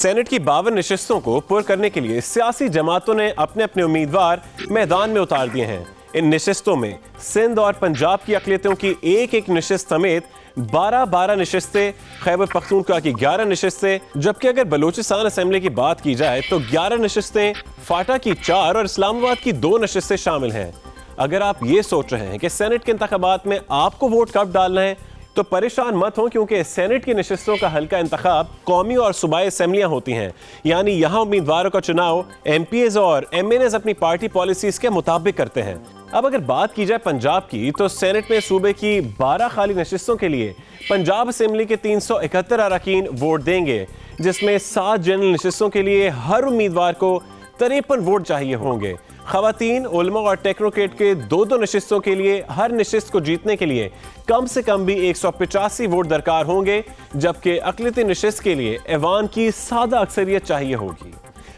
Senate की 52 नशिस्तों को पुर करने के लिए सियासी जमातों ने अपने अपने उम्मीदवार मैदान में उतार दिए हैं। इन नशिस्तों में सिंध और पंजाब की अक़लियतों की एक एक नशिस्त समेत 12 नशिस्तें, खैबर पख्तूनख्वा की 11 नशिस्तें, जबकि अगर बलूचिस्तान असेंबली की बात की जाए तो 11 नशिस्तें, फाटा की 4 और इस्लामाबाद की 2 नशिस्तें शामिल हैं। अगर आप ये सोच रहे हैं कि सेनेट के इंतखाबात में आपको वोट कब डालना है तो परेशान मत हो, क्योंकि सेनेट की नशिस्तों का हल्का इंतखाब कौमी और सूबाई असेंबलियां होती हैं, यानी यहाँ उम्मीदवारों का चुनाव एमपीएज और एमएनएज अपनी पार्टी पॉलिसीज के मुताबिक करते हैं। अब अगर बात की जाए पंजाब की तो सेनेट में सूबे की 12 खाली नशिस्तों के लिए पंजाब असेंबली के 371 अरकान वोट देंगे, जिसमें 7 जनरल नशिस्तों के लिए हर उम्मीदवार को 53 वोट चाहिए होंगे। खवातीन, उलमा और टेक्नोक्रेट के 2 नशिस्तों के लिए हर नशिस्त को जीतने के लिए कम से कम भी 185 वोट दरकार होंगे, जबकि अक़लियती नशिस्त के लिए ऐवान की सादा अक्सरियत चाहिए होगी।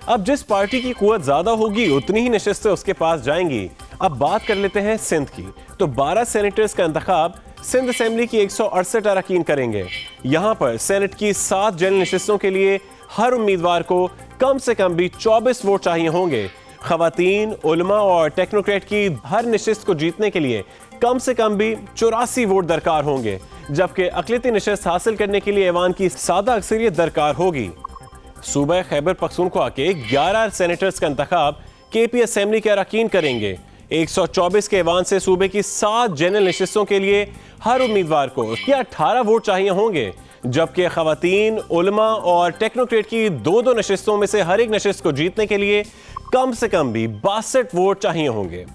अब जिस पार्टी की कुव्वत ज्यादा होगी उतनी ही नशिस्तें उसके पास जाएंगी। अब बात कर लेते हैं सिंध की, तो 12 सेनेटर्स का इंतखाब सिंध असेंबली की 168 अरकान करेंगे। यहाँ पर सेनेट की 7 जनरल नशिस्तों के लिए हर उम्मीदवार को कम से कम भी 24 वोट चाहिए होंगे। खवातीन, उलमा और टेक्नोक्रेट की हर नशिस्त को जीतने के लिए कम से कम भी 84 वोट दरकार होंगे, जबकि अक़लियती नशिस्त हासिल करने के लिए ऐवान की सादा अक्सरियत दरकार होगी। सूबा खैबर पख्तूनख्वा के 11 सेनेटर्स का इंतखाब केपी असेंबली के अरकान करेंगे। 124 के ऐवान से सूबे की 7 जनरल नशिस्तों के लिए हर उम्मीदवार को 18 वोट चाहिए होंगे, जबकि खवातीन, उलमा और टेक्नोक्रेट की 2 नशिस्तों में से हर एक नशिस्त को जीतने के लिए कम से कम भी 62 वोट चाहिए होंगे।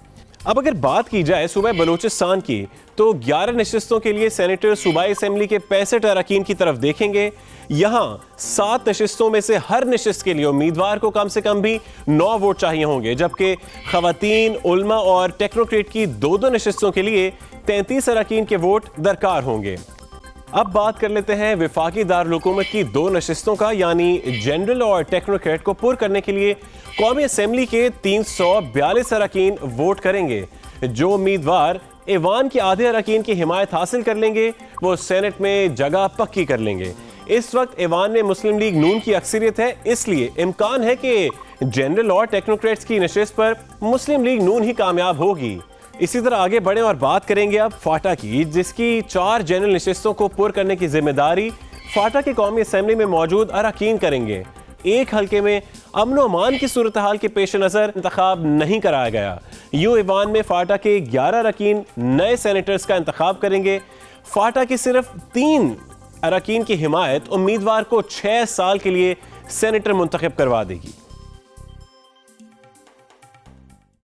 अब अगर बात की जाए सूबा बलूचिस्तान की तो 11 नशिस्तों के लिए सेनेटर सूबाई असेंबली के 65 अरकान की तरफ देखेंगे। यहाँ 7 नशिस्तों में से हर नशिस्त के लिए उम्मीदवार को कम से कम भी 9 वोट चाहिए होंगे, जबकि खवातीन, उलमा और टेक्नोक्रेट की 2 नशिस्तों के लिए 33 अरकान के वोट दरकार होंगे। अब बात कर लेते हैं विफाकी दारुल हुकूमत की 2 नशिस्तों का, यानी जनरल और टेक्नोक्रेट को पुर करने के लिए कौमी असेंबली के 342 अरकान वोट करेंगे। जो उम्मीदवार ऐवान के आधे अरकान की हिमायत हासिल कर लेंगे वो सेनेट में जगह पक्की कर लेंगे। इस वक्त ऐवान में मुस्लिम लीग नून की अक्सरियत है, इसलिए इम्कान है कि जनरल और टेक्नोक्रेट्स की नशिस्त पर मुस्लिम लीग नून ही कामयाब होगी। इसी तरह आगे बढ़े और बात करेंगे अब फाटा की, जिसकी 4 जनरल नशिस्तों को पुर करने की जिम्मेदारी फाटा की कौमी असेंबली में मौजूद अरकान करेंगे। एक हल्के में अमन व अमान की सूरत हाल के पेश नज़र इंतखाब नहीं कराया गया। यूं ऐवान में फाटा के 11 अरकान नए सेनेटर्स का इंतखाब करेंगे। फाटा की सिर्फ 3 अरकान की हिमायत उम्मीदवार को 6 साल के लिए सेनेटर मुंतखब करवा देगी।